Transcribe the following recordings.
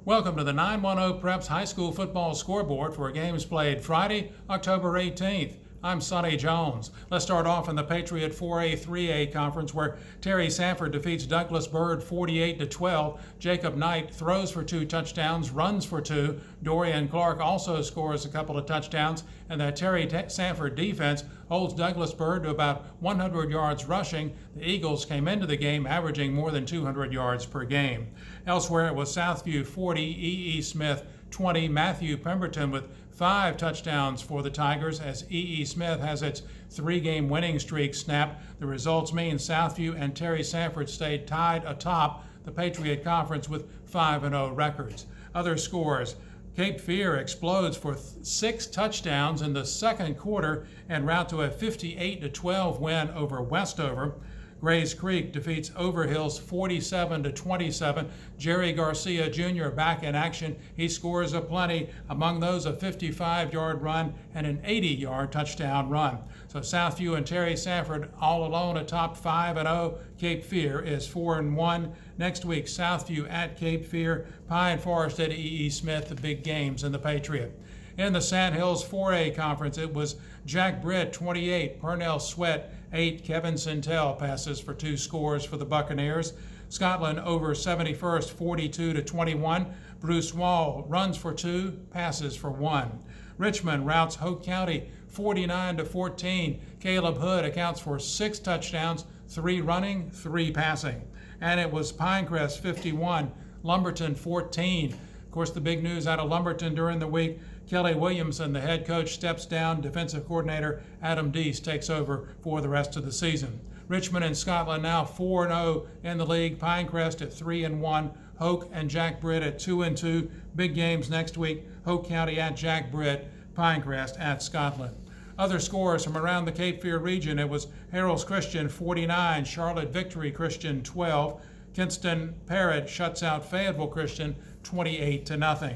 Welcome to the 910 Preps High School Football Scoreboard for games played Friday, October 18th. I'm Sonny Jones. Let's start off in the Patriot 4A 3A conference where Terry Sanford defeats Douglas Byrd 48-12. Jacob Knight throws for 2 touchdowns, runs for 2. Dorian Clark also scores a couple of touchdowns, and that Terry Sanford defense holds Douglas Byrd to about 100 yards rushing. The Eagles came into the game averaging more than 200 yards per game. Elsewhere, it was Southview 40, E.E. Smith 20, Matthew Pemberton with 5 touchdowns for the Tigers as E.E. Smith has its 3-game winning streak snapped. The results mean Southview and Terry Sanford stayed tied atop the Patriot Conference with 5-0 records. Other scores: Cape Fear explodes for 6 touchdowns in the second quarter en route to a 58-12 win over Westover. Grays Creek defeats Overhills 47-27. Jerry Garcia Jr. back in action. He scores aplenty, among those a 55-yard run and an 80-yard touchdown run. So Southview and Terry Sanford all alone atop 5-0. Cape Fear is 4-1. Next week, Southview at Cape Fear, Pine Forest at E.E. Smith, the big games in the Patriot. In the Sandhills 4A conference, it was Jack Britt 28, Purnell Sweat 8, Kevin Sintel passes for 2 scores for the Buccaneers. Scotland over 71st 42-21. Bruce Wall runs for 2, passes for 1. Richmond routs Hoke County 49-14. Caleb Hood accounts for 6 touchdowns, 3 running, 3 passing. And it was Pinecrest 51, Lumberton 14. Of course, the big news out of Lumberton during the week: Kelly Williamson, the head coach, steps down. Defensive coordinator Adam Deese takes over for the rest of the season. Richmond and Scotland now 4-0 in the league. Pinecrest at 3-1. Hoke and Jack Britt at 2-2. Big games next week: Hoke County at Jack Britt, Pinecrest at Scotland. Other scores from around the Cape Fear region: it was Harrells Christian 49, Charlotte Victory Christian 12. Kinston Parrott shuts out Fayetteville Christian 28-0.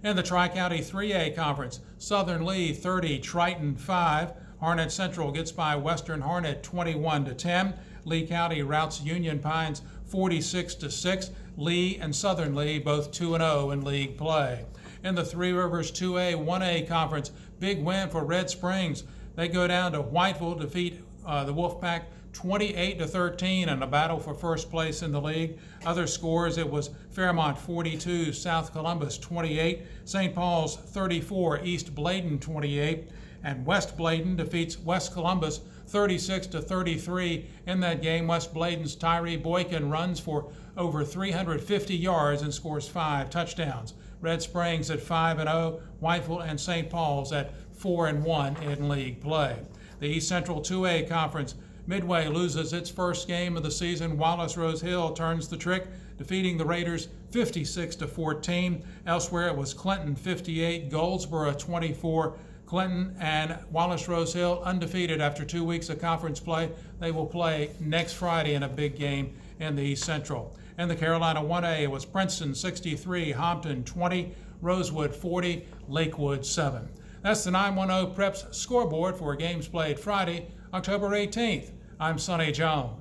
In the Tri-County 3A Conference, Southern Lee 30, Triton 5. Harnett Central gets by Western Harnett 21-10. Lee County routs Union Pines 46-6. Lee and Southern Lee both 2-0 in league play. In the Three Rivers 2A 1A Conference, big win for Red Springs. They go down to Whiteville, defeat the Wolfpack 28-13 in a battle for first place in the league. Other scores: it was Fairmont 42, South Columbus 28, St. Paul's 34, East Bladen 28, and West Bladen defeats West Columbus 36-33. In that game, West Bladen's Tyree Boykin runs for over 350 yards and scores 5 touchdowns. Red Springs at 5-0, Whiteville and St. Paul's at 4-1 in league play. The East Central 2A Conference, Midway loses its first game of the season. Wallace Rose Hill turns the trick, defeating the Raiders 56-14. Elsewhere, it was Clinton 58, Goldsboro 24. Clinton and Wallace Rose Hill undefeated after 2 weeks of conference play. They will play next Friday in a big game in the East Central. In the Carolina 1A, it was Princeton 63, Hampton 20, Rosewood 40, Lakewood 7. That's the 910 Preps scoreboard for games played Friday, October 18th. I'm Sonny Jones.